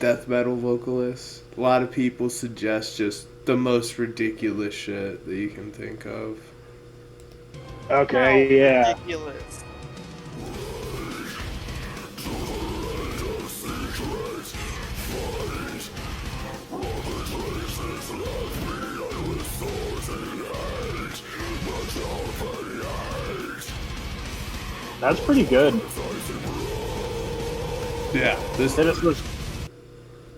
death metal vocalists. A lot of people suggest just the most ridiculous shit that you can think of. How Okay, yeah. ridiculous. That's pretty good. Yeah, this.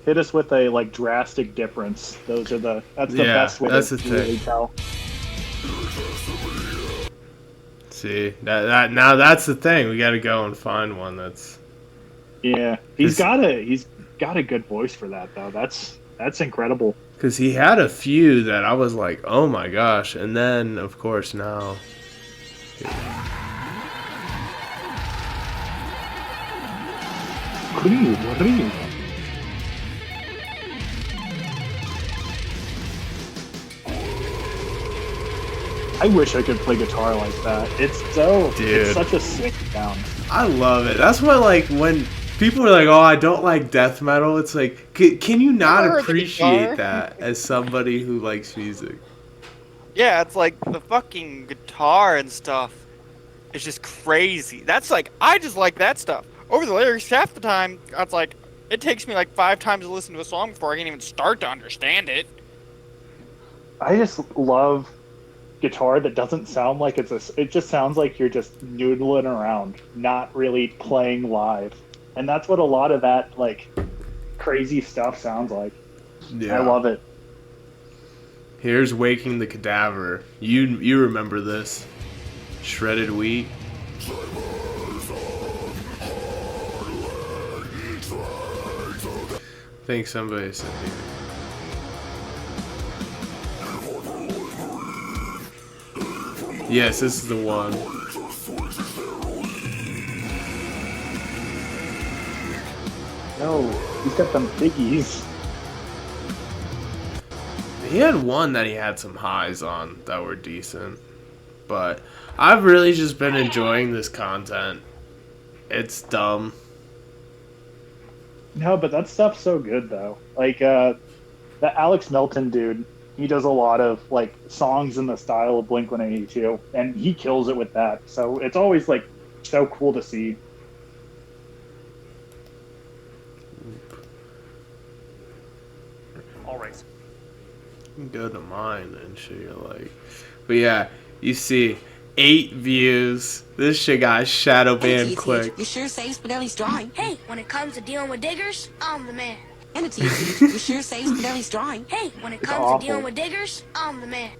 Hit us with a like drastic difference. That's the Yeah, best way that's to the really thing. tell. See that now that's the thing. We got to go and find one that's. Yeah. He's got a good voice for that though. That's incredible. Because he had a few that I was like, oh my gosh. And then, of course, now. I wish I could play guitar like that. Dude. It's such a sick sound. I love it. That's why, like, when people are like, oh, I don't like death metal, it's like, can you not Ever heard the appreciate guitar? that as somebody who likes music? Yeah, it's like the fucking guitar and stuff. It's just crazy. That's like, I just like that stuff. Over the lyrics, half the time, it's like, it takes me like 5 times to listen to a song before I can even start to understand it. I just love guitar that doesn't sound like it just sounds like you're just noodling around, not really playing live. And that's what a lot of that like crazy stuff sounds like. Yeah. I love it. Here's Waking the Cadaver. You remember this. Shredded Wheat. I think somebody said me. Yes, this is the one. No, he's got them biggies. He had one that he had some highs on that were decent. But I've really just been enjoying this content. It's dumb. No, but that stuff's so good though. Like the Alex Melton dude, he does a lot of like songs in the style of Blink-182, and he kills it with that. So it's always like so cool to see. Always. You can go to mine and shit you're like. But yeah, you see 8 views. This shit got shadow banned quick. You sure saves Spinelli's drawing. Hey, when it comes to dealing with diggers, I'm the man. And it's easy. You sure saves Spinelli's drawing. Hey, when it It's comes awful. to dealing with diggers, I'm the man.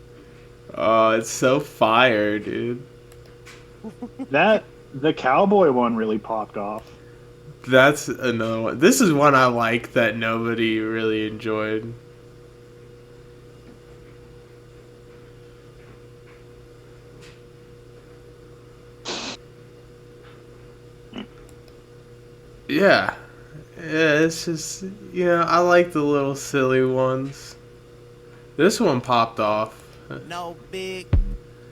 Oh, it's so fire, dude. The cowboy one really popped off. That's another one. This is one I like that nobody really enjoyed. Yeah. Yeah, it's just, I like the little silly ones. This one popped off. No big.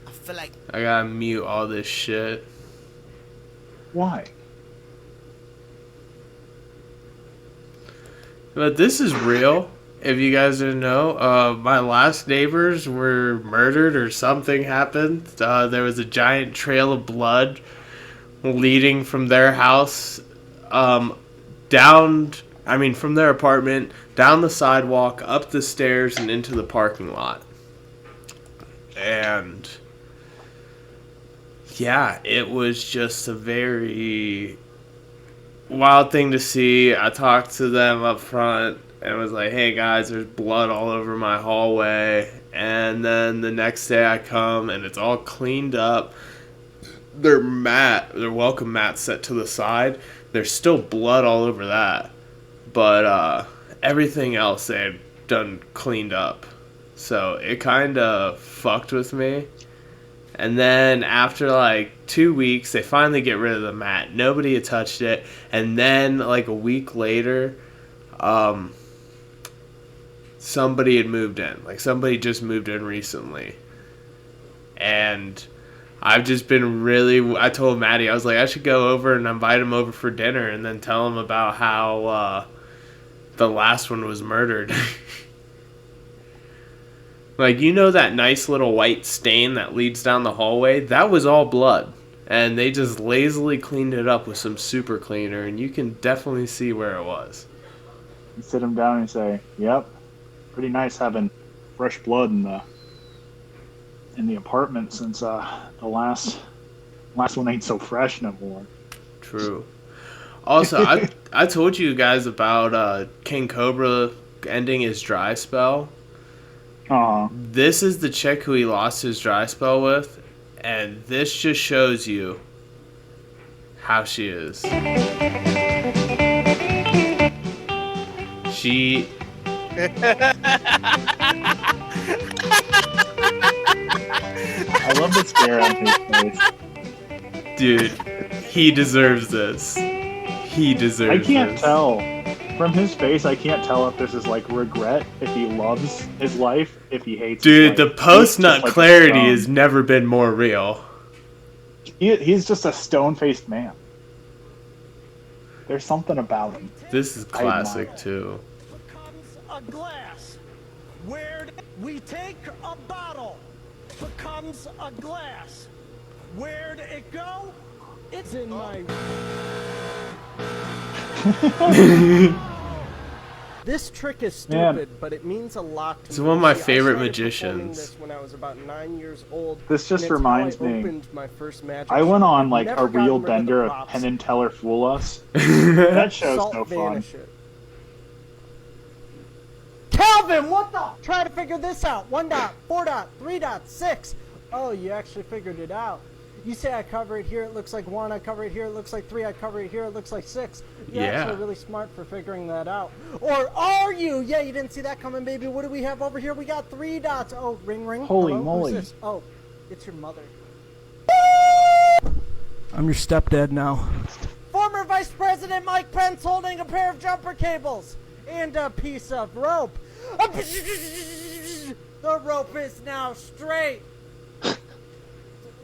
I feel like I gotta mute all this shit. Why? But this is real. If you guys didn't know, my last neighbors were murdered or something happened. There was a giant trail of blood leading from their house from their apartment, down the sidewalk, up the stairs, and into the parking lot. And yeah, it was just a very wild thing to see. I talked to them up front and was like, hey guys, there's blood all over my hallway. And then the next day I come and it's all cleaned up. Their welcome mat set to the side. There's still blood all over that. But everything else they had done cleaned up. So it kind of fucked with me. And then after like 2 weeks, they finally get rid of the mat. Nobody had touched it. And then like a week later, somebody had moved in. Like somebody just moved in recently. And I've just been I told Maddie, I was like, I should go over and invite him over for dinner and then tell him about how the last one was murdered. Like, you know that nice little white stain that leads down the hallway? That was all blood. And they just lazily cleaned it up with some super cleaner, and you can definitely see where it was. You sit him down and say, "Yep, pretty nice having fresh blood in the apartment since the last one ain't so fresh no more." True. Also, I told you guys about King Cobra ending his dry spell. This is the chick who he lost his dry spell with, and this just shows you how she is. She... I love the stare on his face. Dude, he deserves this. He deserves I can't this. tell. From his face, I can't tell if this is like regret, if he loves his life, if he hates Dude, his the life. post-nut Like clarity has never been more real. He's just a stone-faced man. There's something about him. This is classic, admire. too. Becomes a glass. Where we take a bottle, becomes a glass. Where'd it go? It's in my. This trick is stupid, but it means a lot to It's me. one of my See, favorite I started performing magicians. This when I was about 9 years old. This just and it's reminds how I me. opened my first magic I went show. on I've like never a real gotten rid of the bender of props. Penn and Teller Fool Us. That show's Salt no fun. vanish it. Calvin, what the? Try to figure this out. 1 dot, 4 dot, 3 dot, 6. Oh, you actually figured it out. You say I cover it here, it looks like 1. I cover it here, it looks like 3. I cover it here, it looks like 6. You're Yeah. actually really smart for figuring that out. Or are you? Yeah, you didn't see that coming, baby. What do we have over here? We got 3 dots. Oh, ring, ring. Holy Hello? moly. Who's this? Oh, it's your mother. I'm your stepdad now. Former Vice President Mike Pence holding a pair of jumper cables and a piece of rope. The rope is now straight.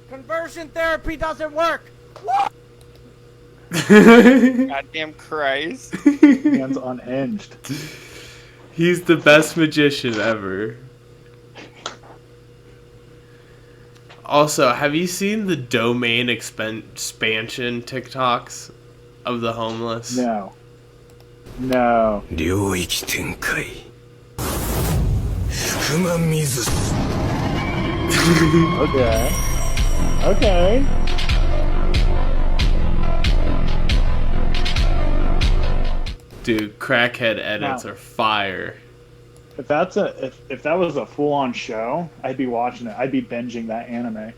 Conversion therapy doesn't work. Goddamn Christ. Hands unhinged. He's the best magician ever. Also, have you seen the domain expansion TikToks of the homeless? No. No. 領域展開福間水 Okay. Okay. Dude, crackhead edits Wow. are fire. If that was a full-on show, I'd be watching it. I'd be binging that anime.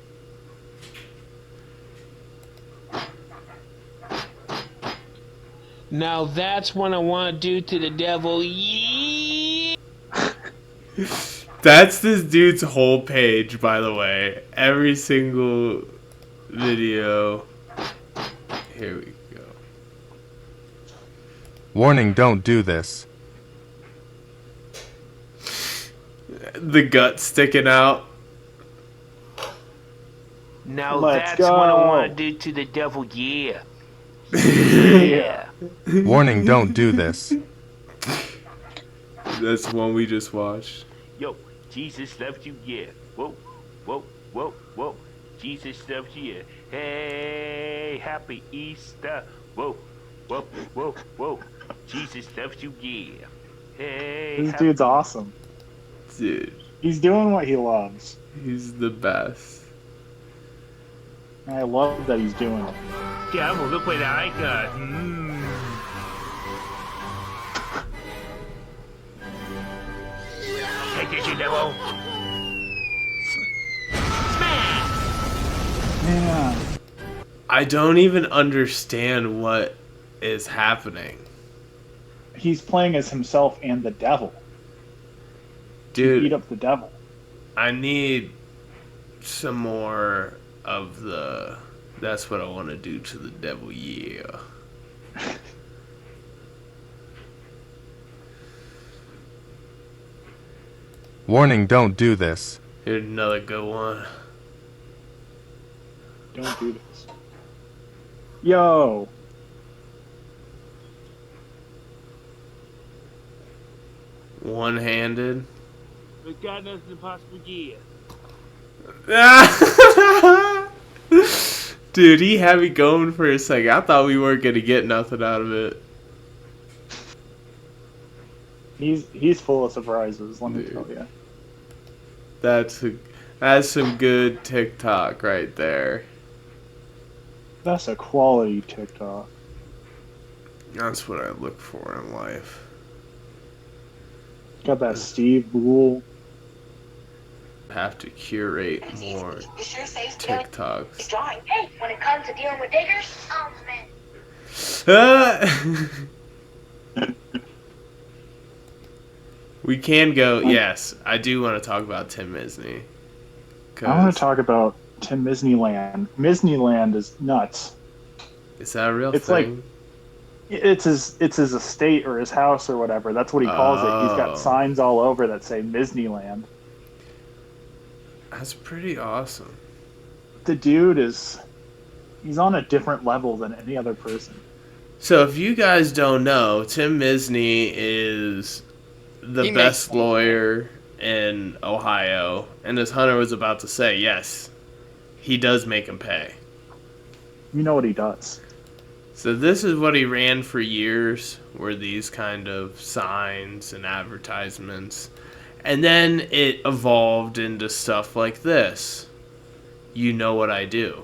Now that's what I want to do to the devil. Yeah. That's this dude's whole page, by the way. Every single video. Here we go. Warning, don't do this. The gut sticking out. Now Let's that's what I go. want to do to the devil. Yeah. Yeah. Warning, don't do this. That's the one we just watched. Yo, Jesus loves you. Yeah. Whoa, whoa, whoa, whoa. Jesus loves you. Yeah. Hey, happy Easter. Whoa, whoa, whoa, whoa. Jesus loves you. Yeah. Hey. This happy- dude's awesome. Dude, He's doing what he loves. he's the best. And I love that he's doing it. Devil, look what I got. Take this, you devil. Smash! Man. I don't even understand what is happening. He's playing as himself and the devil. Beat Dude, up the devil. I need some more of the that's what I want to do to the devil, yeah. Warning, don't do this. Here's another good one. Don't do this. Yo. One-handed. But God knows the impossible gear. Dude, he had me going for a second. I thought we weren't gonna get nothing out of it. He's full of surprises, let me Dude. tell you. That's some good TikTok right there. That's a quality TikTok. That's what I look for in life. Got that Steve Brule. Have to curate more TikToks. Hey, when it comes to dealing with diggers, I'm the man. We can go. Yes, I do want to talk about Tim Misney. I want to talk about Tim Misney Land. Misney Land is nuts. Is that a real It's thing? It's his estate or his house or whatever. That's what he calls it. He's got signs all over that say Misney Land. That's pretty awesome. The dude he's on a different level than any other person. So if you guys don't know, Tim Misney is the best lawyer in Ohio, and as Hunter was about to say, yes, he does make him pay. You know what he does. So this is what he ran for years, were these kind of signs and advertisements. And then it evolved into stuff like this. You know what I do.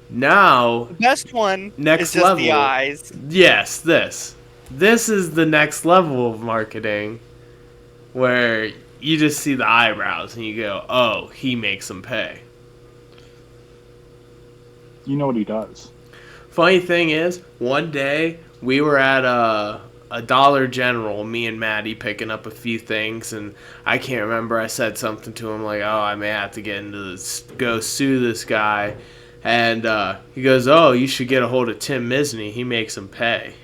Now, The best one next is just level. the eyes. Yes, this. This is the next level of marketing where you just see the eyebrows and you go, oh, he makes them pay. You know what he does. Funny thing is, one day we were at a Dollar General, me and Maddie picking up a few things, and I can't remember, I said something to him like, oh, I may have to get into this, go sue this guy. And he goes, oh, you should get a hold of Tim Misney, he makes them pay.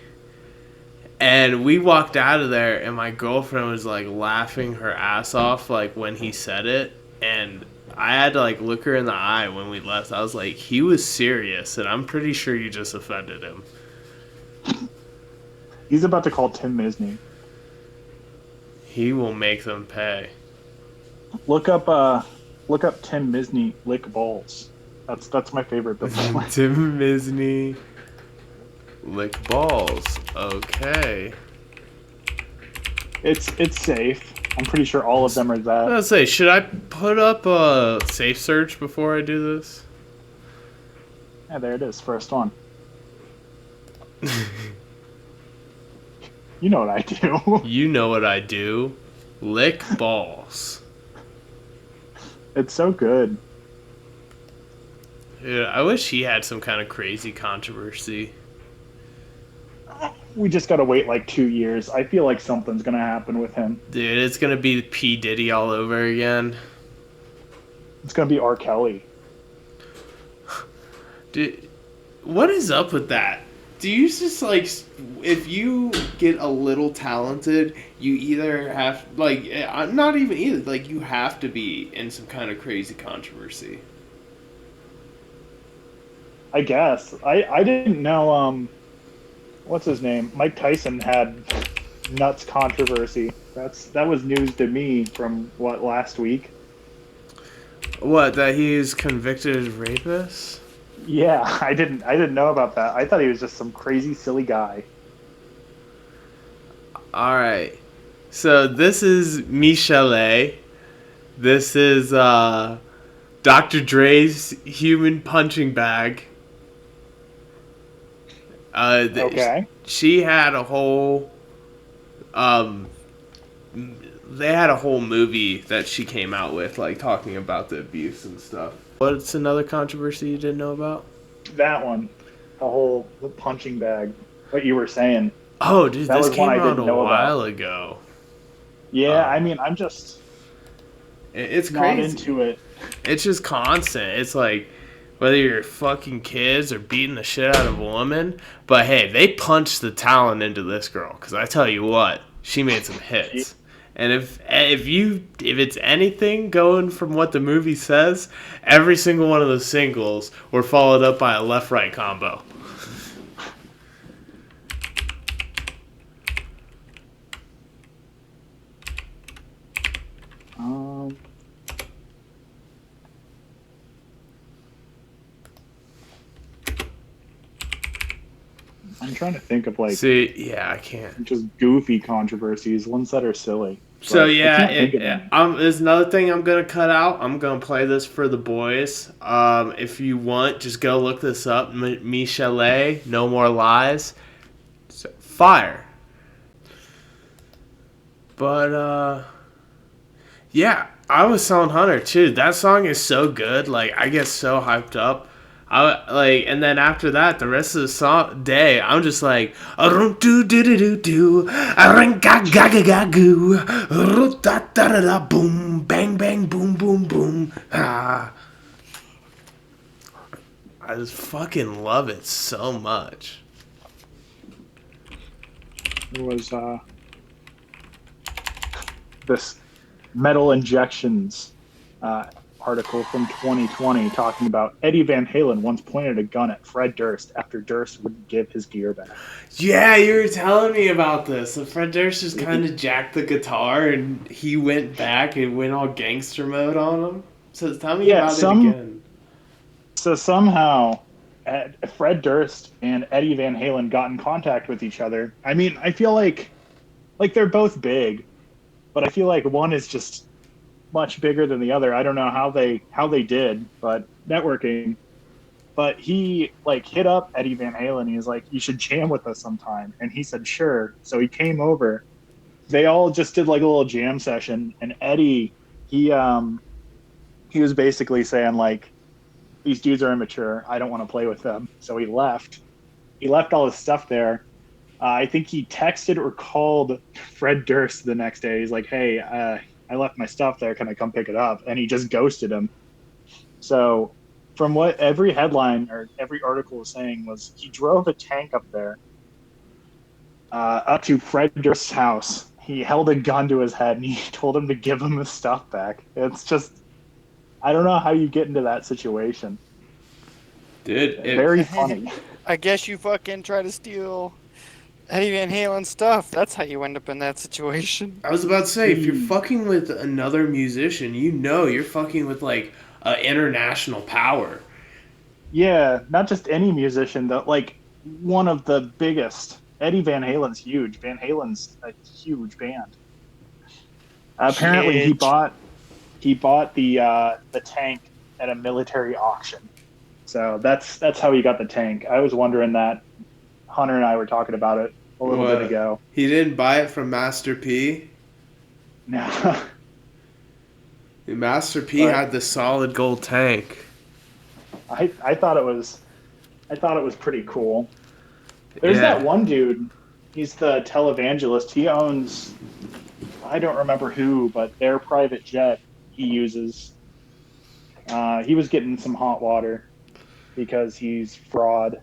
And we walked out of there, and my girlfriend was like laughing her ass off like when he said it, and I had to like look her in the eye when we left. I was like, he was serious, and I'm pretty sure you just offended him. He's about to call Tim Misney. He will make them pay. Look up Tim Misney lick balls. That's my favorite bit. Tim Misney lick balls. Okay. It's safe. I'm pretty sure all of them are that. I was gonna say, should I put up a safe search before I do this? Yeah, there it is. First one. You know what I do. You know what I do. Lick balls. It's so good. Yeah, I wish he had some kind of crazy controversy. We just gotta wait like 2 years. I feel like something's gonna happen with him. Dude, it's gonna be P. Diddy all over again. It's gonna be R. Kelly. Dude, what is up with that? Do you just like, if you get a little talented, you either have, like, not even either, like, you have to be in some kind of crazy controversy. I guess. I didn't know, what's his name? Mike Tyson had nuts controversy. That was news to me from, last week? What, that he's convicted as rapist? Yeah, I didn't know about that. I thought he was just some crazy, silly guy. Alright. So this is Michele. This is Dr. Dre's human punching bag. Okay. She had a whole they had a whole movie that she came out with, like, talking about the abuse and stuff. What's another controversy you didn't know about? That one. The punching bag. What you were saying. Oh, dude, That this was came one I out didn't a know while about. ago. Yeah, I mean, I'm just It's not crazy. into it. It's just constant. It's like, whether you're fucking kids or beating the shit out of a woman, but hey, they punched the talent into this girl, because I tell you what, she made some hits. And if it's anything going from what the movie says, every single one of those singles were followed up by a left-right combo. I'm trying to think of like See, yeah, I can't. just goofy controversies, ones that are silly. So But I yeah, can't think of any. there's another thing I'm gonna cut out. I'm gonna play this for the boys. If you want, just go look this up. Michelet, No More Lies. So, fire. But yeah, I was telling Hunter too. That song is so good. Like I get so hyped up. And then after that, the rest of the day, I'm just like, do do do do do, ga ga ga ga goo, da da da da, boom, bang bang, boom boom boom. Ah, I just fucking love it so much. There was this Metal Injections article from 2020 talking about Eddie Van Halen once pointed a gun at Fred Durst after Durst wouldn't give his gear back. Yeah, you were telling me about this. So Fred Durst just kind of jacked the guitar, and he went back and went all gangster mode on him. So tell me about it again. So somehow, Fred Durst and Eddie Van Halen got in contact with each other. I mean, I feel like they're both big, but I feel like one is just much bigger than the other. I don't know how they did, but networking. But he like hit up Eddie Van Halen. He was like, "You should jam with us sometime," and he said, "Sure." So he came over. They all just did like a little jam session, and Eddie, he was basically saying like, "These dudes are immature. I don't want to play with them." So he left. He left all his stuff there. I think he texted or called Fred Durst the next day. He's like, "Hey, I left my stuff there. Can I come pick it up?" And he just ghosted him. So from what every headline or every article was saying was he drove a tank up there, up to Fred Durst's house. He held a gun to his head and he told him to give him his stuff back. It's just, I don't know how you get into that situation. Dude, very funny. I guess you fucking try to steal Eddie Van Halen stuff. That's how you end up in that situation. I was about to say, if you're fucking with another musician, you know you're fucking with like international power. Yeah, not just any musician though. Like one of the biggest. Eddie Van Halen's huge. Van Halen's a huge band. Apparently, he bought the tank at a military auction. So that's how he got the tank. I was wondering that. Hunter and I were talking about it a little bit ago. He didn't buy it from Master P? No. Master P had the solid gold tank. I thought it was pretty cool. There's that one dude. He's the televangelist. He owns, I don't remember who, but their private jet he uses. He was getting some hot water because he's fraud.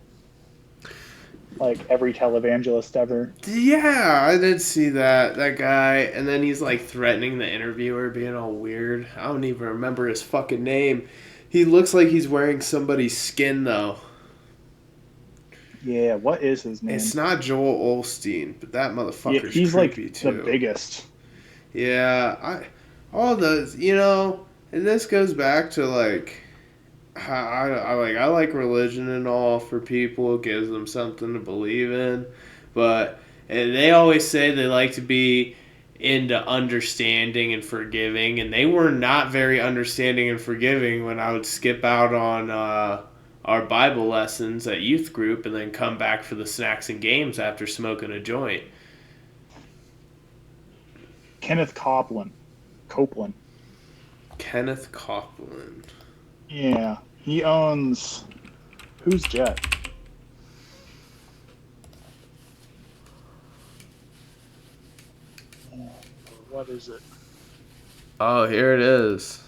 Like every televangelist ever. Yeah, I did see that guy, and then he's like threatening the interviewer, being all weird. I don't even remember his fucking name. He looks like he's wearing somebody's skin though. Yeah, what is his name? It's not Joel Osteen, but that motherfucker's he's creepy like too. the biggest. Yeah, all those, and this goes back to like I like religion and all for people. It gives them something to believe in, and they always say they like to be into understanding and forgiving, and they were not very understanding and forgiving when I would skip out on our Bible lessons at youth group and then come back for the snacks and games after smoking a joint. Kenneth Copeland. Kenneth Copeland. Yeah, he owns whose jet? What is it? Oh, here it is.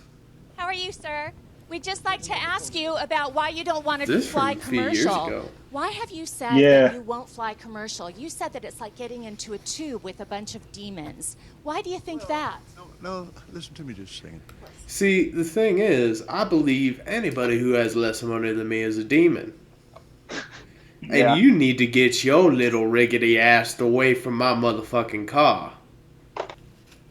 How are you, sir? We'd just like to ask you about why you don't want to This fly from a few years commercial. ago. Why have you said that you won't fly commercial? You said that it's like getting into a tube with a bunch of demons. Why do you think that? No, listen to me just a second. See, the thing is, I believe anybody who has less money than me is a demon. Yeah. And you need to get your little rickety ass away from my motherfucking car.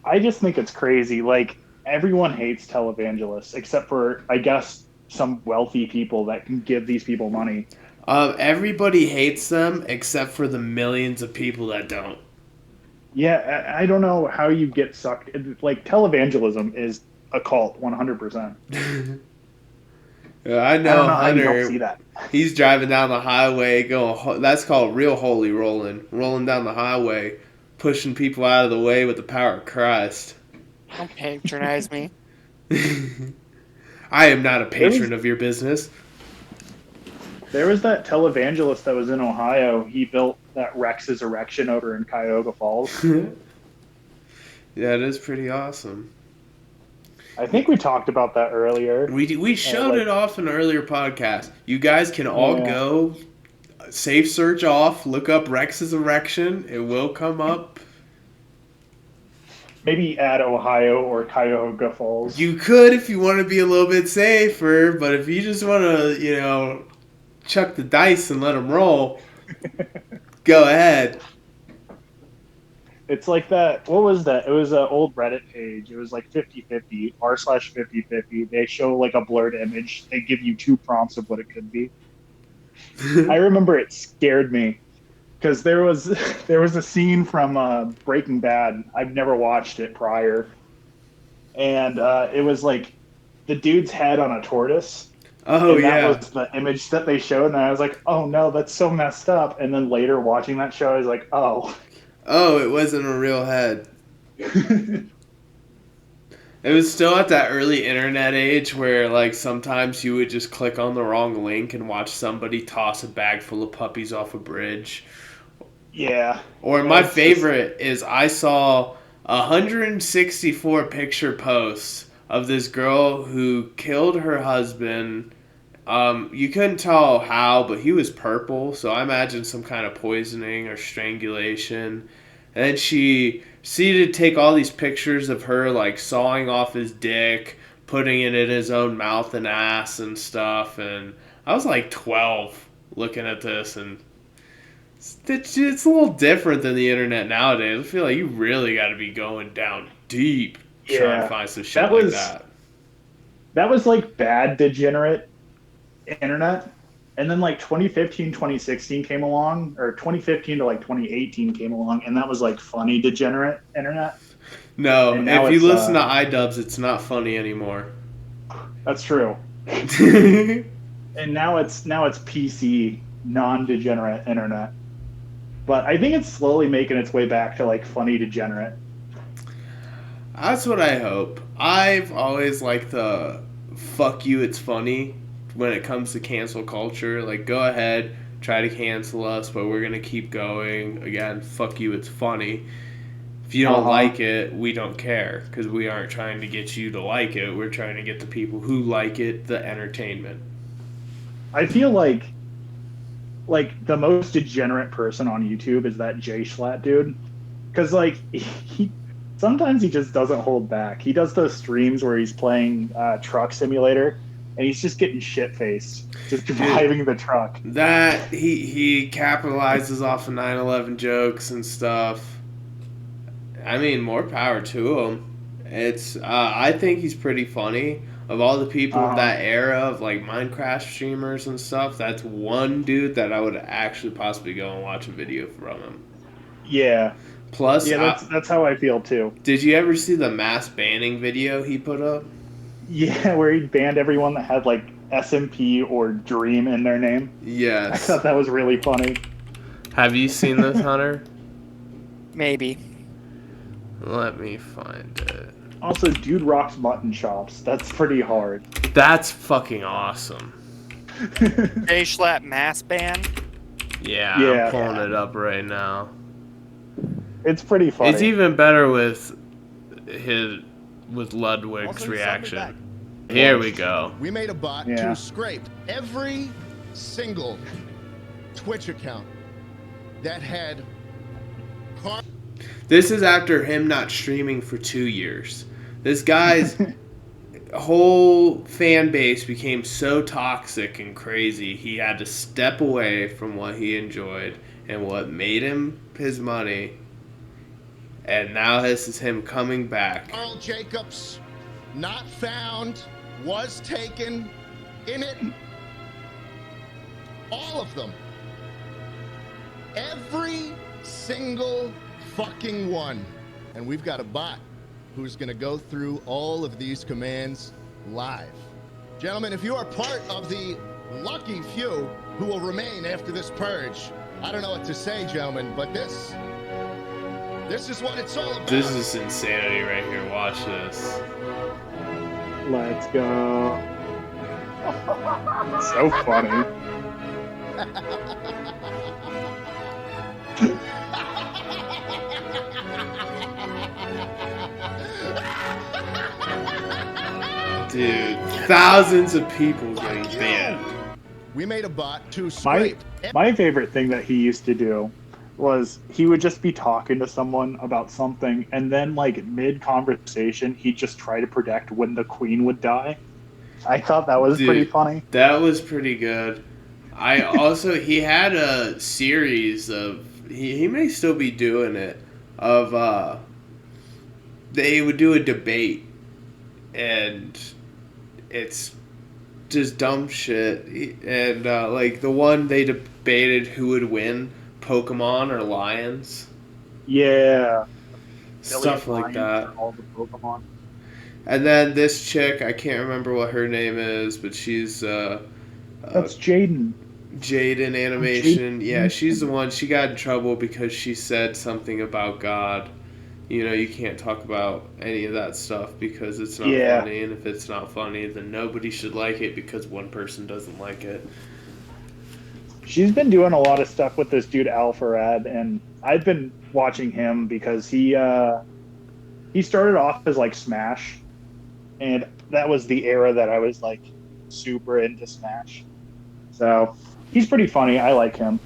I just think it's crazy. Like, everyone hates televangelists, except for, I guess, some wealthy people that can give these people money. Everybody hates them except for the millions of people that don't. Yeah, I don't know how you get sucked. Like, televangelism is a cult, 100%. Yeah, I I know don't know how you don't Hunter. see that. He's driving down the highway, going. That's called real holy rolling down the highway, pushing people out of the way with the power of Christ. Don't patronize me. I am not a patron of your business. There was that televangelist that was in Ohio. He built that Rex's Erection over in Cuyahoga Falls. Yeah, it is pretty awesome. I think we talked about that earlier. We showed it off in an earlier podcast. You guys can all go, safe search off, look up Rex's Erection. It will come up. Maybe add Ohio or Cuyahoga Falls. You could if you want to be a little bit safer, but if you just want to, chuck the dice and let them roll, go ahead. It's like that. What was that? It was an old Reddit page. It was like 50/50, r/50/50. They show like a blurred image. They give you 2 prompts of what it could be. I remember it scared me because there was a scene from Breaking Bad. I've never watched it prior, and it was like the dude's head on a tortoise. Oh, and yeah. that was the image that they showed, and I was like, oh no, that's so messed up. And then later watching that show, I was like, oh. Oh, it wasn't a real head. It was still at that early internet age where, like, sometimes you would just click on the wrong link and watch somebody toss a bag full of puppies off a bridge. Yeah. Or my favorite is I saw 164 picture posts of this girl who killed her husband. You couldn't tell how, but he was purple, so I imagine some kind of poisoning or strangulation. And then she proceeded to take all these pictures of her, like, sawing off his dick, putting it in his own mouth and ass and stuff. And I was like 12 looking at this, and it's a little different than the internet nowadays. I feel like you really got to be going down deep trying to find some shit like that. That was like bad, degenerate internet. And then like 2015, 2016 came along, or 2015 to like 2018 came along, and that was like funny, degenerate internet. No, if you listen to iDubbbz, it's not funny anymore. That's true. And now it's PC, non-degenerate internet. But I think it's slowly making its way back to like funny, degenerate. That's what I hope. I've always liked the fuck you, it's funny when it comes to cancel culture. Like, go ahead, try to cancel us, but we're going to keep going. Again, fuck you, it's funny. If you don't like it, we don't care, because we aren't trying to get you to like it. We're trying to get the people who like it the entertainment. I feel like the most degenerate person on YouTube is that Jay Schlatt dude. Because, like, sometimes he just doesn't hold back. He does those streams where he's playing Truck Simulator, and he's just getting shit-faced, just driving the truck. That, he capitalizes off of 9/11 jokes and stuff. I mean, more power to him. It's, I think he's pretty funny. Of all the people of that era of, like, Minecraft streamers and stuff, that's one dude that I would actually possibly go and watch a video from him. Yeah. Plus, yeah, that's how I feel, too. Did you ever see the mass banning video he put up? Yeah, where he banned everyone that had, like, SMP or Dream in their name. Yes. I thought that was really funny. Have you seen this, Hunter? Maybe. Let me find it. Also, dude rocks mutton chops. That's pretty hard. That's fucking awesome. Jay Schlatt mass ban? Yeah, I'm pulling it up right now. It's pretty funny. It's even better with Ludwig's reaction. Here we go. We made a bot to scrape every single Twitch account that had This is after him not streaming for 2 years. This guy's whole fan base became so toxic and crazy, he had to step away from what he enjoyed and what made him his money. And now this is him coming back. Carl Jacobs, not found, was taken in it. All of them. Every single fucking one. And we've got a bot who's going to go through all of these commands live. Gentlemen, if you are part of the lucky few who will remain after this purge, I don't know what to say, gentlemen, but this is what it's all about. This is insanity right here. Watch this. Let's go. So funny. Dude, thousands of people getting banned. We made a bot to scrape. My favorite thing that he used to do was he would just be talking to someone about something, and then like mid-conversation, he'd just try to predict when the queen would die. I thought that was pretty funny. That was pretty good. I also, he had a series of, he may still be doing it, of, they would do a debate, and it's just dumb shit. And, like, the one they debated who would win, Pokemon or Lions. Yeah. Stuff like that. All the Pokemon. And then this chick, I can't remember what her name is, but she's, That's Jaden. Jaden Animation. Yeah, she's the one. She got in trouble because she said something about God. You know, you can't talk about any of that stuff because it's not funny. And if it's not funny, then nobody should like it because one person doesn't like it. She's been doing a lot of stuff with this dude Alpharad, and I've been watching him because he started off as like Smash, and that was the era that I was like super into Smash. So he's pretty funny. I like him.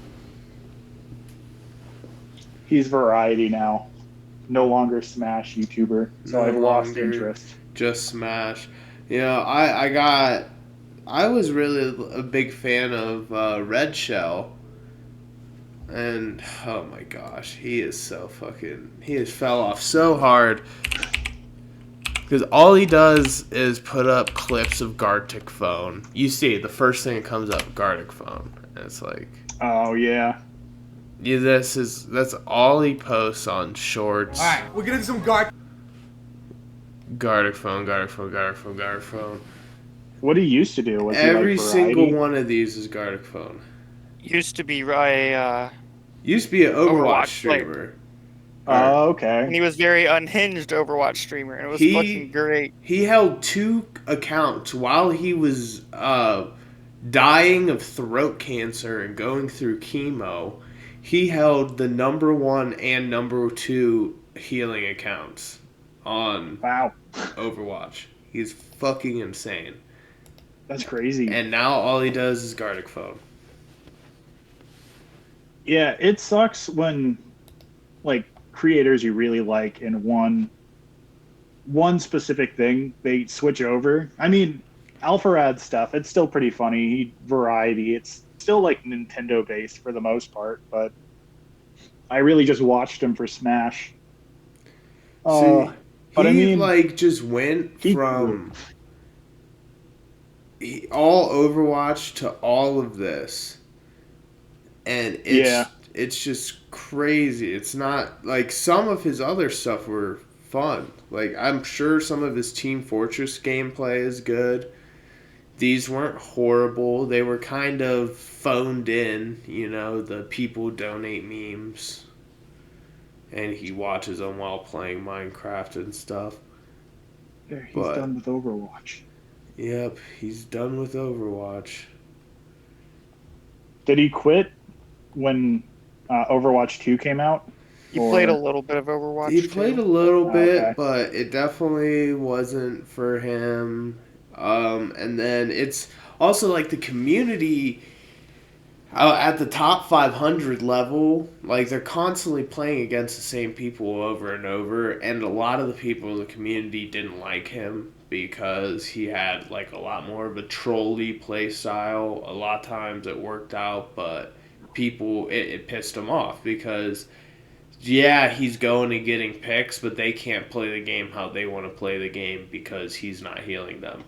He's variety now, no longer Smash YouTuber. So I've lost interest. Just Smash. You know, I was really a big fan of Red Shell. And, oh my gosh, he has fell off so hard. Because all he does is put up clips of Gartic Phone. You see, the first thing that comes up, Gartic Phone. And it's like... Oh, yeah. Yeah, that's all he posts on shorts. Alright, we're gonna do some Gartic Phone, Gartic Phone, Gartic Phone, Gartic Phone. What he used to do was every single one of these is Gartic Phone. Used to be an Overwatch streamer. Oh, okay. And he was very unhinged Overwatch streamer, and it was fucking great. He held 2 accounts while he was dying of throat cancer and going through chemo. He held the #1 and #2 healing accounts on Overwatch. He's fucking insane. That's crazy. And now all he does is Gartic Phone. Yeah, it sucks when like creators you really like in one specific thing, they switch over. I mean, Alpharad stuff, it's still pretty funny. Variety, it's still like Nintendo based for the most part, but I really just watched him for Smash. But I mean, like just went from all Overwatch to all of this, and it's just crazy. It's not like some of his other stuff were fun. Like I'm sure some of his Team Fortress gameplay is good. These weren't horrible. They were kind of phoned in, you know, the people donate memes. And he watches them while playing Minecraft and stuff. There, he's done with Overwatch. Yep, he's done with Overwatch. Did he quit when Overwatch 2 came out? He played a little bit of Overwatch. He played a little bit, but it definitely wasn't for him. And then it's also like the community at the top 500 level, like they're constantly playing against the same people over and over, and a lot of the people in the community didn't like him because he had like a lot more of a trolly play style. A lot of times it worked out, but people, it pissed him off because he's going and getting picks, but they can't play the game how they want to play the game because he's not healing them.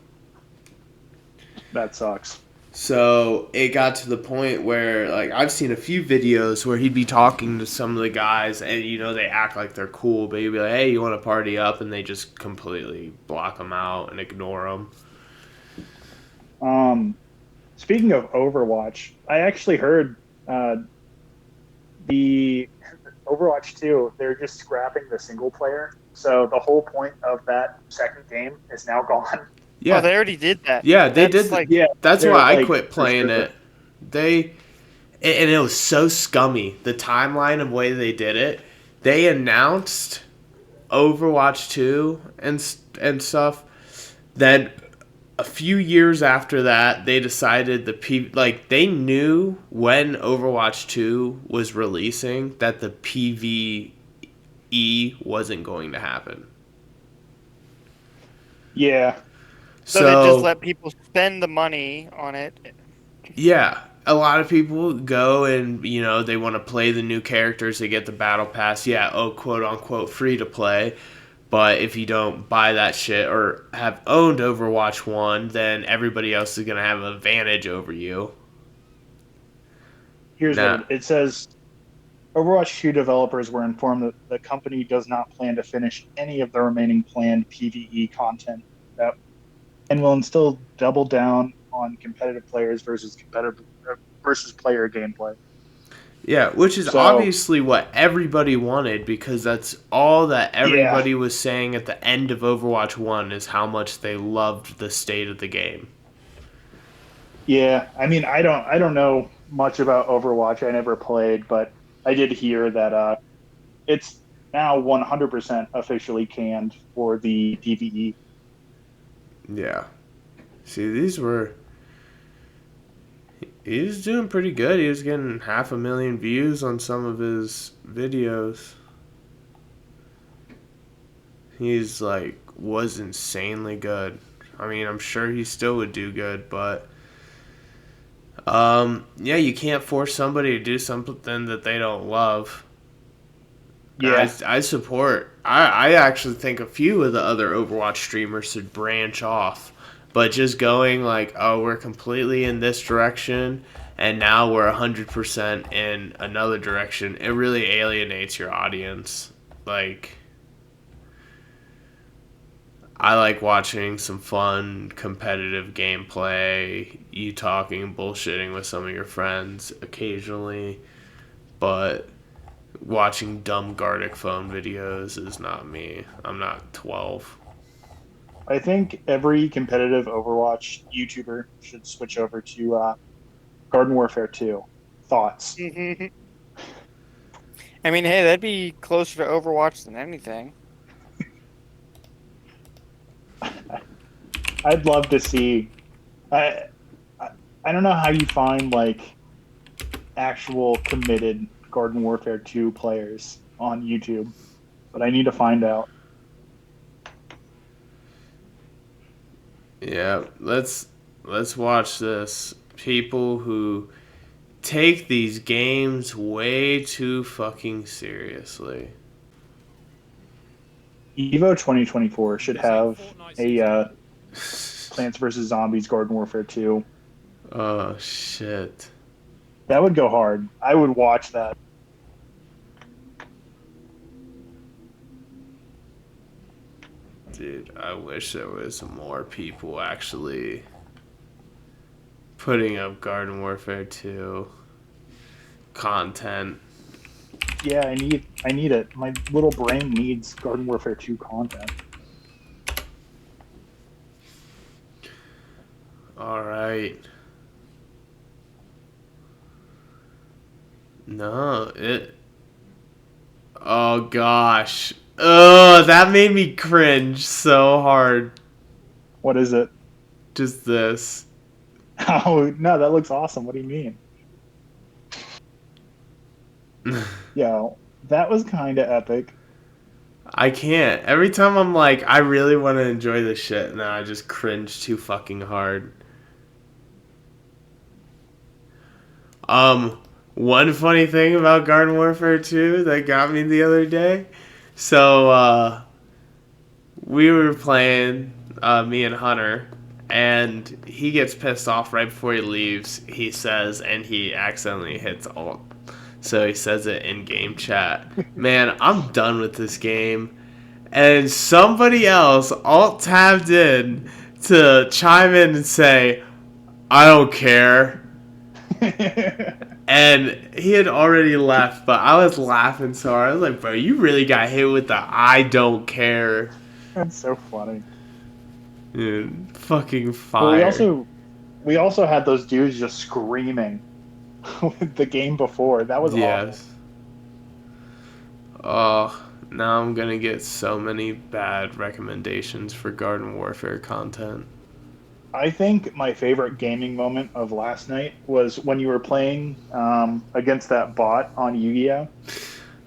That sucks. So it got to the point where, like, I've seen a few videos where he'd be talking to some of the guys, and they act like they're cool, but he'd be like, "Hey, you want to party up?" And they just completely block them out and ignore them. Speaking of Overwatch, I actually heard the Overwatch 2, they're just scrapping the single player. So the whole point of that second game is now gone. Yeah, Oh, they already did that. yeah, they That's did. like, Yeah, That's they're why I like, quit for playing sure. it. And it was so scummy. The timeline of way they did it. They announced Overwatch 2 and stuff. Then a few years after that, they decided they knew when Overwatch 2 was releasing that the PvE wasn't going to happen. Yeah. so they just let people spend the money on it. Yeah, a lot of people go and they want to play the new characters. They get the battle pass. Yeah, quote unquote free to play. But if you don't buy that shit or have owned Overwatch 1, then everybody else is gonna have an advantage over you. Here's what it says. Overwatch 2 developers were informed that the company does not plan to finish any of the remaining planned PvE content and will instead double down on competitive players versus player gameplay. Yeah, which is So, obviously what everybody wanted, because that's all that yeah, everybody was saying at the end of Overwatch 1 is how much they loved the state of the game. yeah. I mean, I don't know much about Overwatch. I never played, but I did hear that it's now 100% officially canned for the PvE. Yeah. See, he was doing pretty good. He was getting 500,000 views on some of his videos. He's was insanely good. I mean, I'm sure he still would do good, but yeah, you can't force somebody to do something that they don't love. Yeah. I support. I actually think a few of the other Overwatch streamers should branch off, but just going oh, we're completely in this direction, and now we're 100% in another direction. It really alienates your audience. I like watching some fun, competitive gameplay, you talking, bullshitting with some of your friends occasionally, but watching dumb Gartic phone videos is not me. I'm not 12. I think every competitive Overwatch YouTuber should switch over to Garden Warfare 2. Thoughts? I mean, hey, that'd be closer to Overwatch than anything. I'd love to see. I I don't know how you find actual committed Garden Warfare 2 players on YouTube, but I need to find out. Yeah, let's watch this. People who take these games way too fucking seriously. Evo 2024 should have a Plants vs Zombies Garden Warfare 2. Oh shit. That would go hard. I would watch that. Dude, I wish there was more people actually putting up Garden Warfare 2 content. Yeah, I need it. My little brain needs Garden Warfare 2 content. All right. No, it. Oh gosh. Oh, that made me cringe so hard. What is it? Just this. Oh, no, that looks awesome. What do you mean? Yeah, that was kind of epic. I can't. Every time I'm like, I really want to enjoy this shit, and then I just cringe too fucking hard. One funny thing about Garden Warfare 2 that got me the other day. So, we were playing, me and Hunter, and he gets pissed off right before he leaves. He says, and he accidentally hits alt. So he says it in game chat. Man, I'm done with this game. And somebody else alt tabbed in to chime in and say, I don't care. And he had already left, but I was laughing so hard. I was like, bro, you really got hit with the I don't care. That's so funny. Dude, fucking Well, fire. we also had those dudes just screaming with the game before. That was awful. Yes. Oh, now I'm gonna get so many bad recommendations for Garden Warfare content. I think my favorite gaming moment of last night was when you were playing against that bot on Yu-Gi-Oh!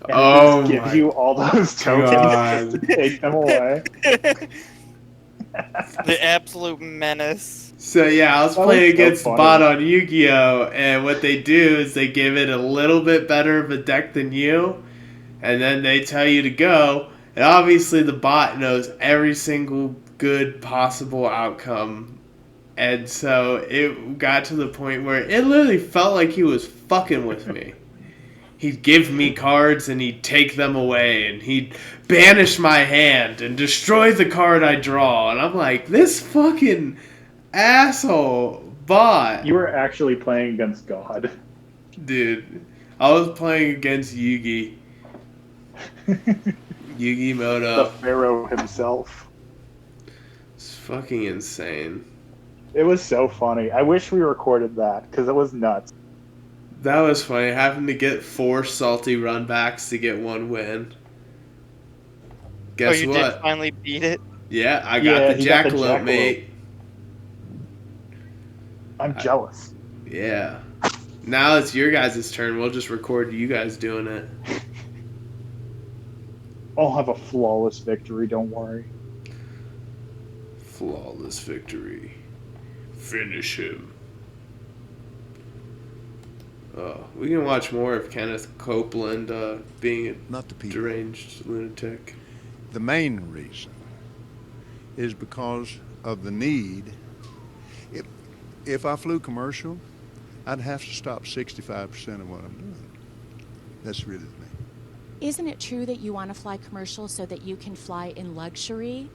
And Oh it just gives my you all those tokens God. to take them away. The absolute menace. So yeah, I was That playing was so against the funny. bot on Yu-Gi-Oh! And what they do is they give it a little bit better of a deck than you, and then they tell you to go. And obviously the bot knows every single good possible outcome. And so it got to the point where it literally felt like he was fucking with me. He'd give me cards and he'd take them away and he'd banish my hand and destroy the card I draw. And I'm like, this fucking asshole bot. You were actually playing against God. Dude, I was playing against Yugi. Yugi The Moto. Pharaoh himself. It's fucking insane. It was so funny. I wish we recorded that because it was nuts. That was funny, having to get 4 salty runbacks to get 1 win. Guess you what? did finally beat it? Yeah, I got Yeah, the he got the jackalope, jackalope. mate. I'm jealous. Yeah. Now it's your guys' turn. We'll just record you guys doing it. I'll have a flawless victory, don't worry. Flawless victory. Finish him. Oh, we can watch more of Kenneth Copeland being a Not the people. deranged lunatic. The main reason is because of the need. If I flew commercial, I'd have to stop 65% of what I'm doing. That's really the main. Isn't it true that you want to fly commercial so that you can fly in luxury?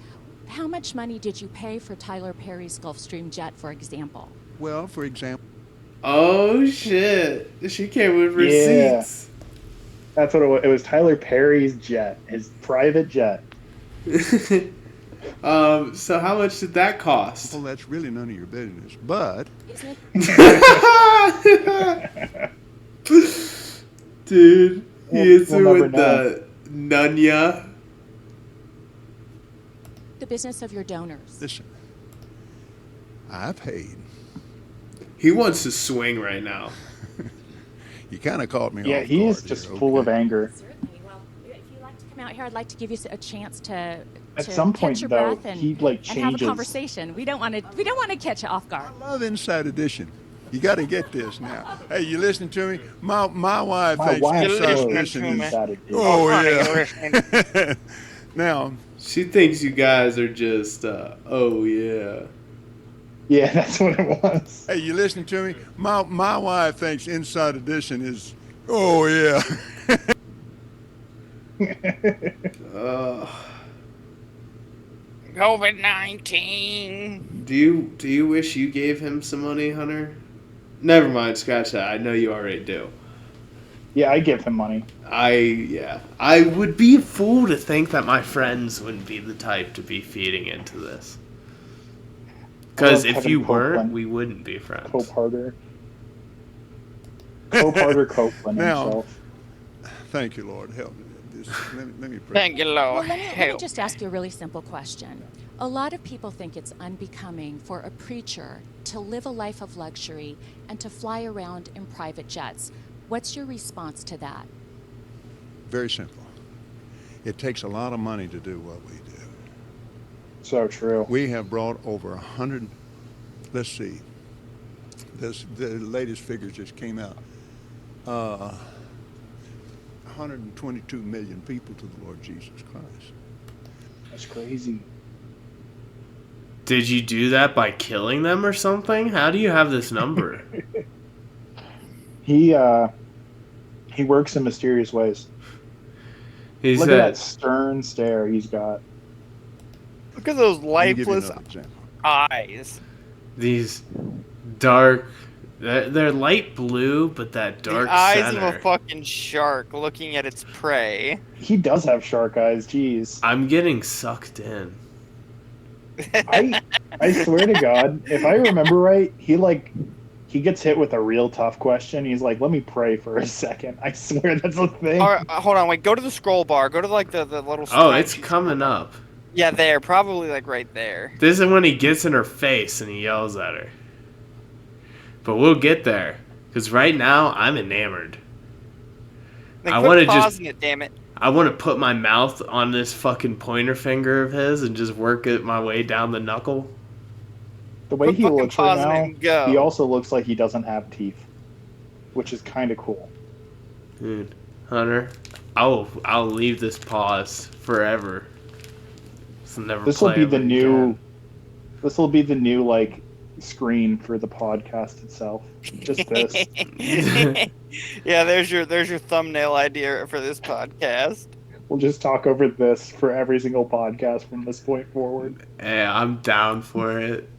How much money did you pay for Tyler Perry's Gulfstream jet, for example? Well, for example. Oh shit! She came with Yeah. receipts. That's what it was. It was Tyler Perry's jet, his private jet. So how much did that cost? Well, that's really none of your business. But Dude, he hits her we'll with never the Nunya. The business of your donors. listen, I paid. He wants to swing right now. You kind of caught me Yeah, off he guard is just here, full of okay? anger. Certainly. Well, if you'd like to come out here, I'd like to give you a chance to At some catch point, your though, breath and, he like and have a changes. conversation. We don't want to catch you off guard. I love Inside Edition. You got to get this now. Hey, you listening to me? My wife My thinks wife Inside loves Edition is. Inside Edition. Oh honey, yeah. Now, She thinks you guys are just, oh yeah. Yeah, that's what it was. hey, you listening to me? My wife thinks Inside Edition is. Oh yeah. COVID-19. Do you wish you gave him some money, Hunter? Never mind, scratch that. I know you already do. Yeah, I give him money. I would be a fool to think that my friends wouldn't be the type to be feeding into this. Because I love if Kevin you weren't, Copeland. we wouldn't be friends. Cope-Harder. Cope-Harder Copeland Now- himself. Thank you, Lord. Help me. Let me pray. Thank you, Well, Lord. let me Help. just ask you a really simple question. A lot of people think it's unbecoming for a preacher to live a life of luxury and to fly around in private jets. What's your response to that? Very simple. It takes a lot of money to do what we do. So true. We have brought over 100. Let's see. The latest figures just came out. 122 million people to the Lord Jesus Christ. That's crazy. Did you do that by killing them or something? How do you have this number? He works in mysterious ways. He Look at that said, stern stare he's got. Look at those Let me give you lifeless another example. eyes. these dark... They're light blue, but that dark The eyes center. of a fucking shark looking at its prey. He does have shark eyes, jeez. I'm getting sucked in. I swear to God, if I remember right, he gets hit with a real tough question. He's like, "Let me pray for a second." I swear that's a thing. All right, hold on, wait. Go to the scroll bar. Go to like the little. Oh, it's coming up. Yeah, there, probably like right there. This is when he gets in her face and he yells at her. But we'll get there, because right now I'm enamored. Then I quit want to pausing it, damn it. I want to put my mouth on this fucking pointer finger of his and just work it my way down the knuckle. The way Quit he fucking looks right pausing it now, and go. he also looks like he doesn't have teeth, which is kind of cool. Dude, Hunter, I'll leave this pause forever. This will be the new. This will be the new like screen for the podcast itself. Just this. Yeah, there's your thumbnail idea for this podcast. We'll just talk over this for every single podcast from this point forward. Yeah, I'm down for it.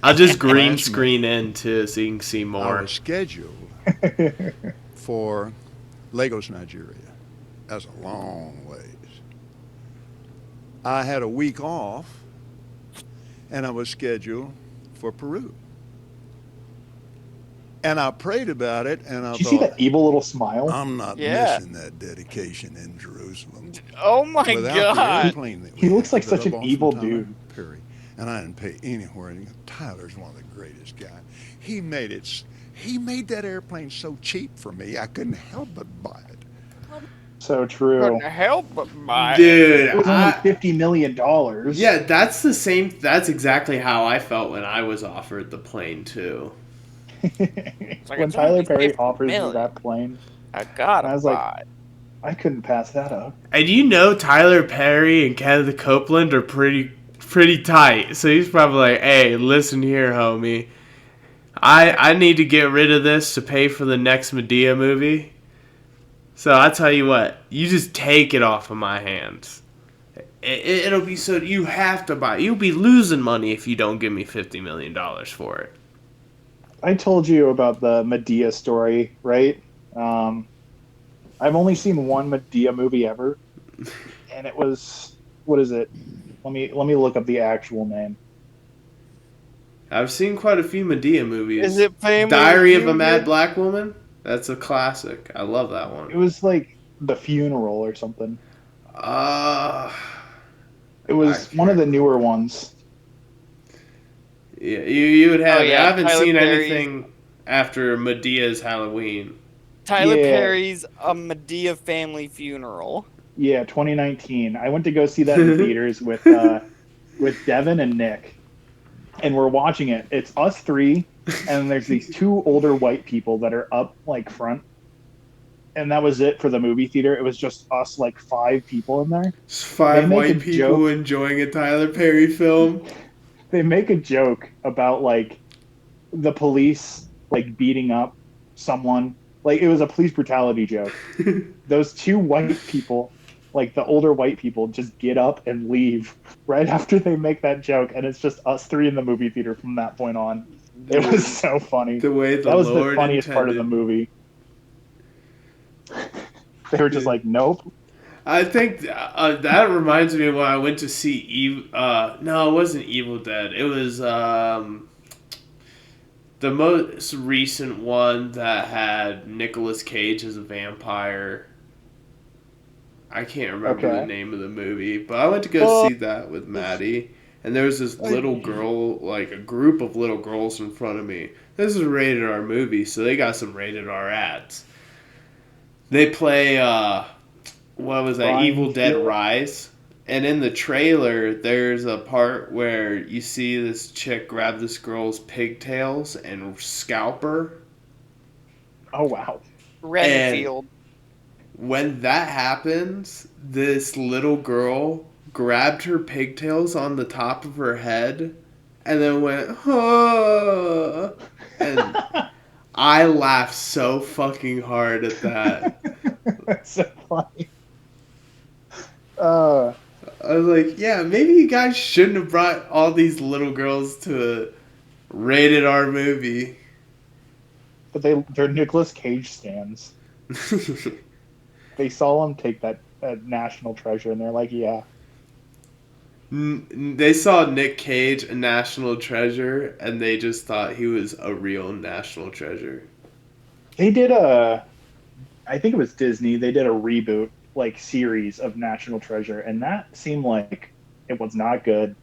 I'll just green screen in too, so you can see I more. was scheduled for Lagos, Nigeria. That's a long ways. I had a week off, and I was scheduled for Peru. And I prayed about it, and I Did you thought, see that evil little smile? I'm not Yeah. missing that dedication in Jerusalem. Oh my Without the god. airplane that He we looks had like that such I an bought from evil Tyler dude. Perry, and I didn't pay anywhere. And Tyler's one of the greatest guys. He made that airplane so cheap for me, I couldn't help but buy it. So true. Couldn't help but buy it. Dude, It was only $50 million. yeah, that's the same. That's exactly how I felt when I was offered the plane too. Like, When it's Tyler only Perry 50 offers you million. that plane, I gotta I was buy like, it. I couldn't pass that up. And you know Tyler Perry and Kenneth Copeland are pretty tight. So he's probably like, "Hey, listen here, homie. I need to get rid of this to pay for the next Medea movie. So I tell you what, you just take it off of my hands. It'll be so you have to buy. You'll be losing money if you don't give me $50 million for it." I told you about the Medea story, right? I've only seen one Medea movie ever, and it was, what is it? Let me look up the actual name. I've seen quite a few Medea movies. Is it Family Diary of a Feud? Mad Black Woman? That's a classic. I love that It one. was like The Funeral or something. Uh, It was one of the newer ones. yeah, you would have. Oh, yeah, I haven't Tyler seen Perry's- anything after Medea's Halloween. Tyler Yeah. Perry's A Medea Family Funeral. Yeah, 2019. I went to go see that in theaters with Devin and Nick, and we're watching it. It's us three, and there's these two older white people that are up like front, and that was it for the movie theater. It was just us, like 5 people in there. It's 5 They make white a people joke. enjoying a Tyler Perry film. They make a joke about like the police like beating up someone. Like it was a police brutality joke. Those 2 white people, like the older white people, just get up and leave right after they make that joke, and it's just us 3 in the movie theater from that point on. It was so funny. The way That was Lord the funniest part of the intended. movie. They were just like, nope. I think that reminds me of when I went to see no, it wasn't Evil Dead. It was the most recent one that had Nicolas Cage as a vampire. I can't remember the name of the movie, but I went to go see that with Maddie, and there was this little girl, like a group of little girls in front of me. This is a rated R movie, so they got some rated R ads. They play what was that? Brian Evil Dead Field. Rise. And in the trailer, there's a part where you see this chick grab this girl's pigtails and scalp her. Oh wow. Renfield. When that happens, this little girl grabbed her pigtails on the top of her head and then went, oh, and I laughed so fucking hard at that. That's so funny. I was like, yeah, maybe you guys shouldn't have brought all these little girls to a rated R movie. But they're Nicolas Cage stands. They saw him take that National Treasure, and they're like, yeah. They saw Nick Cage, a national treasure, and they just thought he was a real national treasure. They did I think it was Disney, they did a reboot, like, series of National Treasure, and that seemed like it was not good.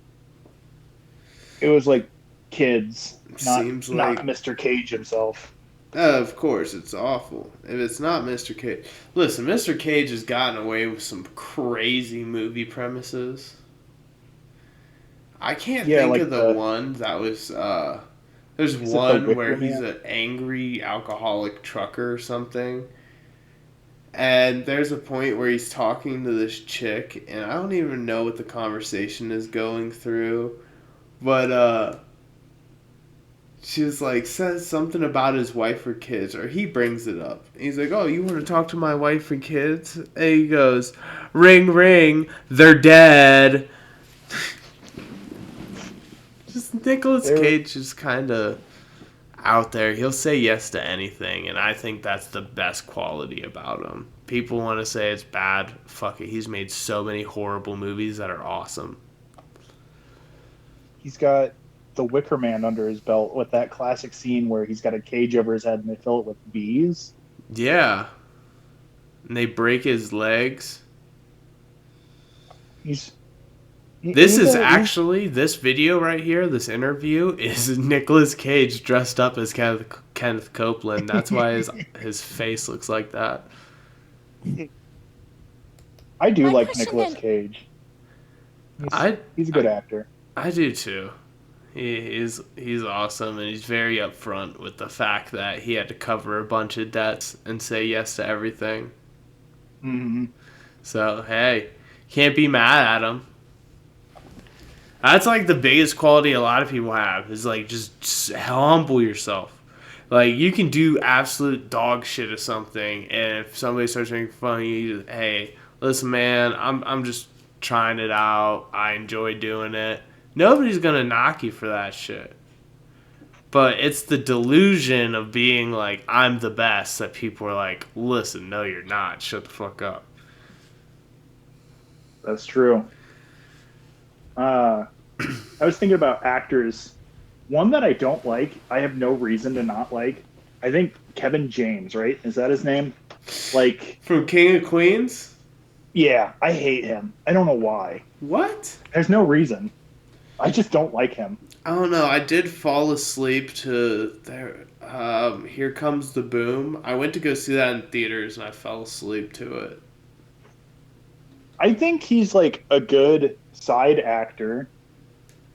It was like kids, not Mr. Cage himself. Of course, it's awful. If it's not Mr. Cage... Listen, Mr. Cage has gotten away with some crazy movie premises. I can't think like of the one that was... there's one where he's an angry alcoholic trucker or something. And there's a point where he's talking to this chick, and I don't even know what the conversation is going through. But, she was like, says something about his wife or kids, or he brings it up. He's like, oh, you want to talk to my wife and kids? And he goes, ring, ring, they're dead. Just Nicolas Cage is kind of out there. He'll say yes to anything, and I think that's the best quality about him. People want to say it's bad. Fuck it. He's made so many horrible movies that are awesome. He's got The Wicker Man under his belt with that classic scene where he's got a cage over his head and they fill it with bees. Yeah. And they break his legs. This video right here, this interview, is Nicolas Cage dressed up as Kenneth Copeland. That's why his face looks like that. I do like Nicolas Cage. He's a good actor. I do too. He's awesome, and he's very upfront with the fact that he had to cover a bunch of debts and say yes to everything. Mm-hmm. So, hey, can't be mad at him. That's like the biggest quality a lot of people have, is like just humble yourself. Like, you can do absolute dog shit or something, and if somebody starts making fun of you, you just, hey, listen, man, I'm just trying it out. I enjoy doing it. Nobody's gonna knock you for that shit. But it's the delusion of being like, I'm the best, that people are like, listen, no, you're not. Shut the fuck up. That's true. I was thinking about actors. One that I don't like, I have no reason to not like. I think Kevin James, right? Is that his name? Like, from King of Queens? Yeah, I hate him. I don't know why. What? There's no reason. I just don't like him. I don't know. I did fall asleep to Here Comes the Boom. I went to go see that in theaters, and I fell asleep to it. I think he's like a good side actor,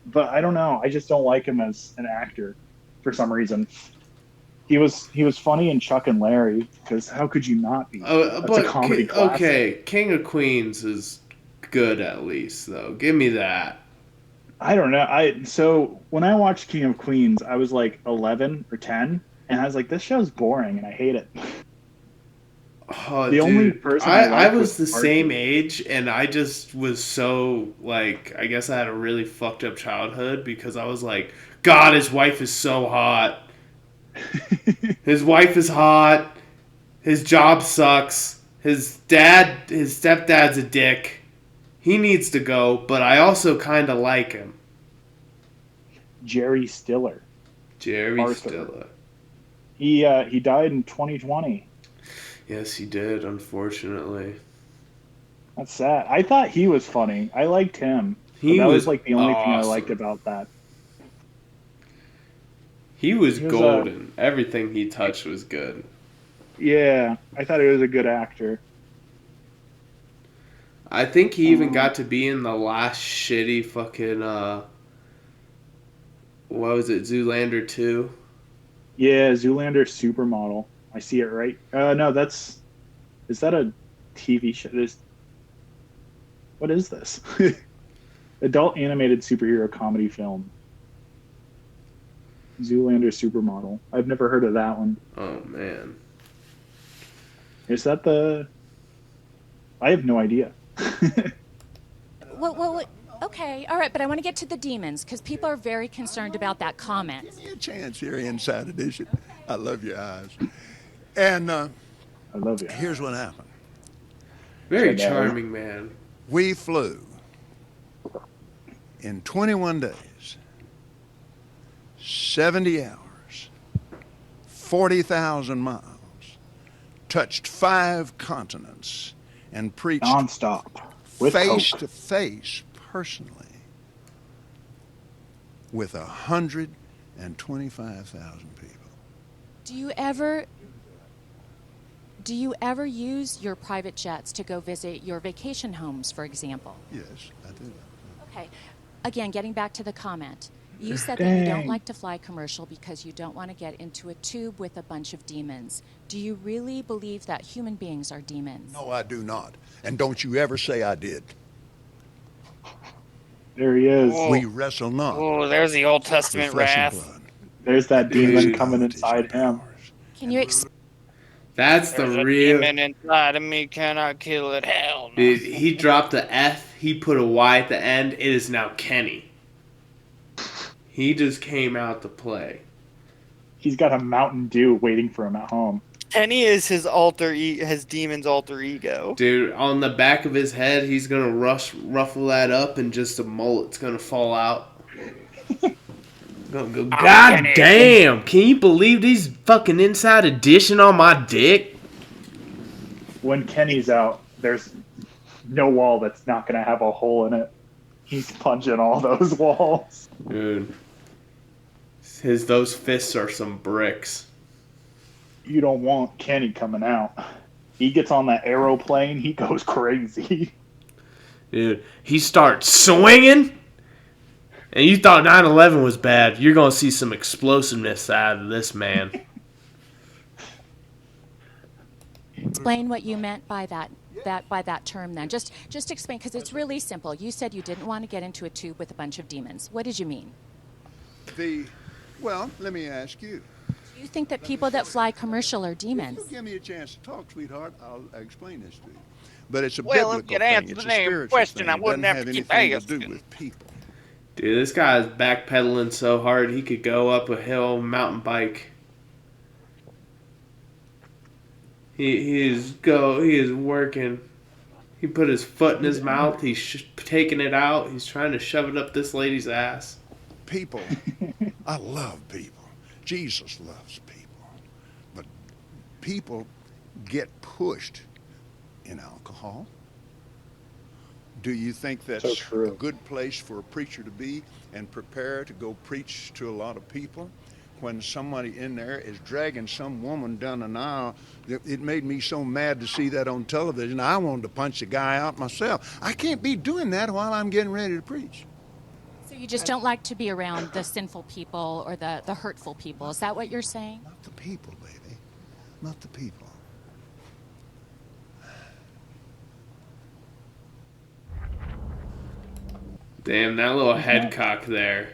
but I don't know. I just don't like him as an actor for some reason. He was funny in Chuck and Larry, because how could you not be? That's a comedy classic. Okay, King of Queens is good at least, though. Give me that. I don't know. So when I watched King of Queens, I was like 11 or 10, and I was like, this show's boring, and I hate it. Oh, the only person I was the same age, and I just was so, like, I guess I had a really fucked up childhood, because I was like, God, his wife is so hot. His wife is hot. His job sucks. His stepdad's a dick. He needs to go, but I also kind of like him. Jerry Stiller. Stiller. He died in 2020. Yes, he did, unfortunately. That's sad. I thought he was funny. I liked him. That was like the only thing I liked about that. He was golden. Everything he touched was good. Yeah, I thought he was a good actor. I think he even got to be in the last shitty fucking, what was it, Zoolander 2? Yeah, Zoolander Supermodel. I see it right. No, is that a TV show? What is this? Adult animated superhero comedy film. Zoolander Supermodel. I've never heard of that one. Oh man. Is that the? I have no idea. Well, okay, all right, but I want to get to the demons because people are very concerned about that comment. Give me a chance here, Inside Edition. I love your eyes. And I love you. Here's what happened. Very charming man. We flew in 21 days, 70 hours, 40,000 miles, touched 5 continents, and preached nonstop, face to face, personally, with 125,000 people. Do you ever use your private jets to go visit your vacation homes, for example? Yes, I do. Okay. Again, getting back to the comment. You said that you don't like to fly commercial because you don't want to get into a tube with a bunch of demons. Do you really believe that human beings are demons? No, I do not. And don't you ever say I did. There he is. We wrestle not. Oh, there's the Old Testament wrath. There's that demon coming inside him. Can you That's There's the a real. demon inside of me, cannot kill it. Hell no. Dude, he dropped the F. He put a Y at the end. It is now Kenny. He just came out to play. He's got a Mountain Dew waiting for him at home. Kenny is his his demon's alter ego. Dude, on the back of his head, he's gonna ruffle that up, and just a mullet's gonna fall out. Gonna go, God damn! Can you believe these fucking Inside Edition on my dick? When Kenny's out, there's no wall that's not going to have a hole in it. He's punching all those walls. Dude. Those fists are some bricks. You don't want Kenny coming out. He gets on that aeroplane, he goes crazy. Dude, he starts swinging, and you thought 9/11 was bad. You're going to see some explosiveness out of this man. explain what you meant by that term then? Just explain, because it's really simple. You said you didn't want to get into a tube with a bunch of demons. What did you mean? Well, let me ask you. Do you think that people that fly commercial are demons? If you give me a chance to talk, sweetheart, I'll explain this to you. But it's a well, biblical if you'd thing. answer It's the a damn spiritual question, thing. I It wouldn't doesn't have to keep anything asking. to do with people. Dude, this guy's backpedaling so hard he could go up a hill mountain bike. He is working. He put his foot in his mouth. He's taking it out. He's trying to shove it up this lady's ass. People. I love people. Jesus loves people. But people get pushed in alcohol. Do you think that's a good place for a preacher to be and prepare to go preach to a lot of people? When somebody in there is dragging some woman down an aisle, it made me so mad to see that on television. I wanted to punch the guy out myself. I can't be doing that while I'm getting ready to preach. So you just don't like to be around the sinful people or the hurtful people. Is that what you're saying? Not the people, baby. Not the people. Damn, that little head cock there.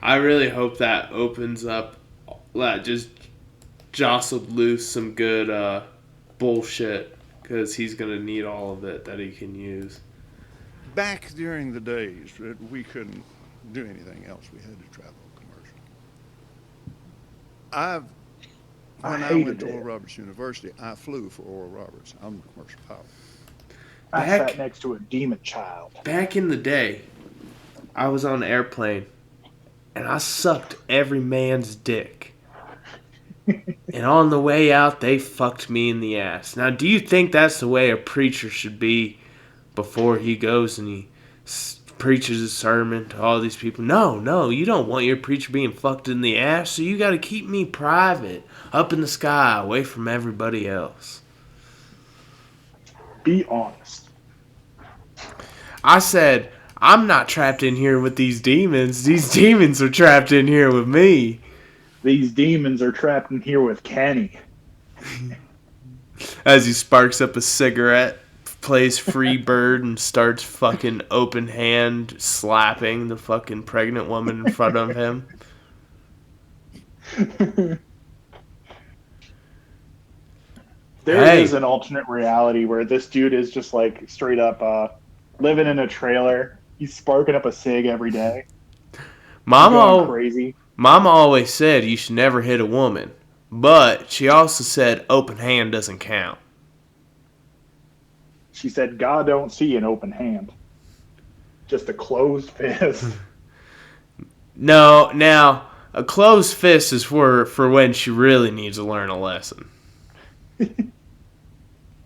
I really hope that opens up, that just jostled loose some good bullshit, because he's going to need all of it that he can use. Back during the days that we couldn't do anything else, we had to travel commercial. When I went to Oral Roberts University, I flew for Oral Roberts. I'm a commercial pilot. I sat next to a demon child. Back in the day, I was on an airplane, and I sucked every man's dick. And on the way out, they fucked me in the ass. Now, do you think that's the way a preacher should be before he goes and he preaches a sermon to all these people? No, you don't want your preacher being fucked in the ass, so you got to keep me private, up in the sky, away from everybody else. Be honest. I said, I'm not trapped in here with these demons. These demons are trapped in here with me. These demons are trapped in here with Kenny. As he sparks up a cigarette. plays free bird and starts fucking open hand slapping the fucking pregnant woman in front of him. There is an alternate reality where this dude is just like straight up living in a trailer. He's sparking up a cig every day. Mama crazy. Mama always said you should never hit a woman, but she also said open hand doesn't count. She said God don't see an open hand, just a closed fist. No, now a closed fist is for when she really needs to learn a lesson.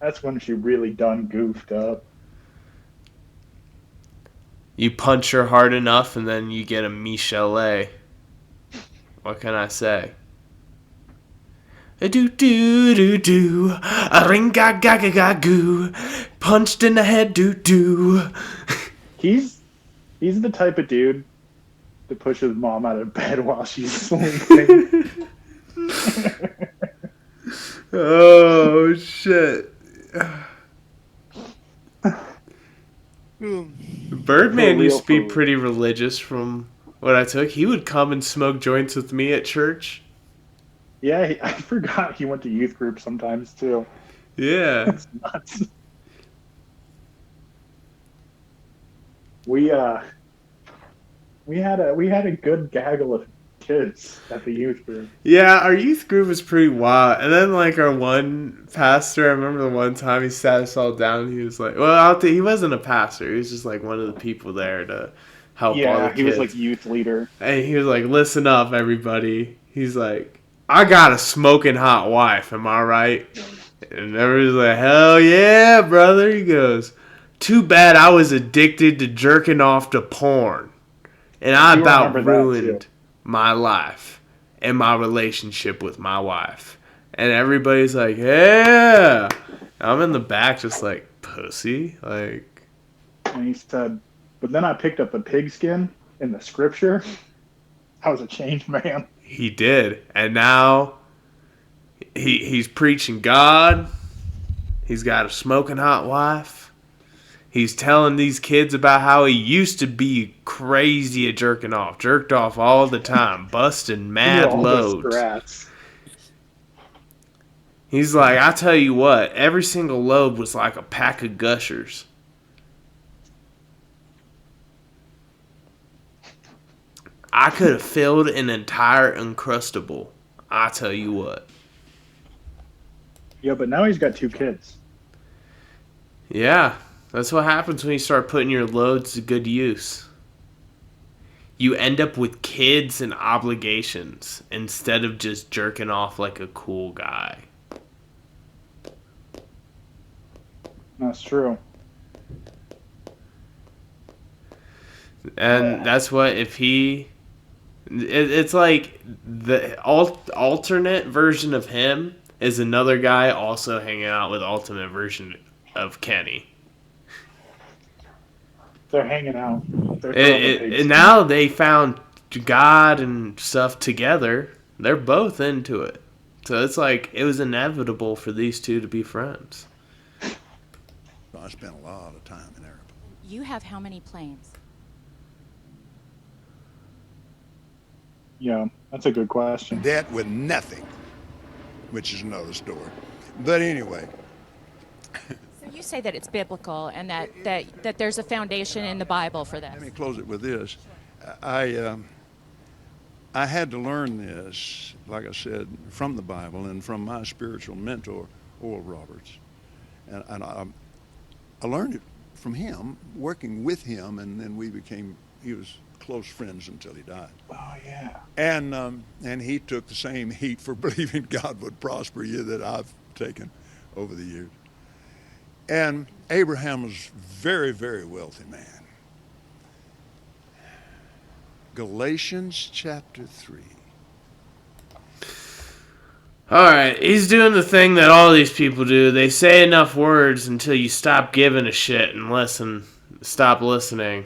That's when she really done goofed up. You punch her hard enough and then you get a Michelet. What can I say? A do do do do, a ring ga ga ga ga goo, punched in the head do do. He's the type of dude to push his mom out of bed while she's sleeping. Oh shit. Birdman used to be pretty religious from what I took. He would come and smoke joints with me at church. Yeah, I forgot he went to youth group sometimes too. Yeah. That's nuts. We had a good gaggle of kids at the youth group. Yeah, our youth group was pretty wild. And then, like, our one pastor, I remember the one time he sat us all down and he was like, well, he wasn't a pastor. He was just, like, one of the people there to help all the kids. Yeah, he was, like, youth leader. And he was like, listen up, everybody. He's like, I got a smoking hot wife, am I right? And everybody's like, hell yeah, brother. He goes, too bad I was addicted to jerking off to porn. And I about ruined my life and my relationship with my wife. And everybody's like, yeah. I'm in the back just like, pussy. Like. And he said, but then I picked up the pigskin in the scripture. I was a changed man. He did. And now he's preaching God. He's got a smoking hot wife. He's telling these kids about how he used to be crazy at jerking off. Jerked off all the time. Busting mad loads. He's like, I tell you what, every single load was like a pack of gushers. I could have filled an entire Uncrustable. I tell you what. Yeah, but now he's got 2 kids. Yeah. That's what happens when you start putting your loads to good use. You end up with kids and obligations instead of just jerking off like a cool guy. That's true. And that's what if he... It's like the alternate version of him is another guy also hanging out with alternate version of Kenny. They're hanging out. And now they found God and stuff together. They're both into it. So it's like it was inevitable for these two to be friends. I spent a lot of time in there. You have how many planes? Yeah, that's a good question. Debt with nothing, which is another story. But anyway. So you say that it's biblical and that there's a foundation in the Bible for this. Let me close it with this. I had to learn this, like I said, from the Bible and from my spiritual mentor, Oral Roberts. And I learned it from him, working with him, and then he was close friends until he died. Oh, yeah. And he took the same heat for believing God would prosper you that I've taken over the years. And Abraham was a very, very wealthy man. Galatians chapter 3. Alright, he's doing the thing that all these people do. They say enough words until you stop giving a shit and stop listening.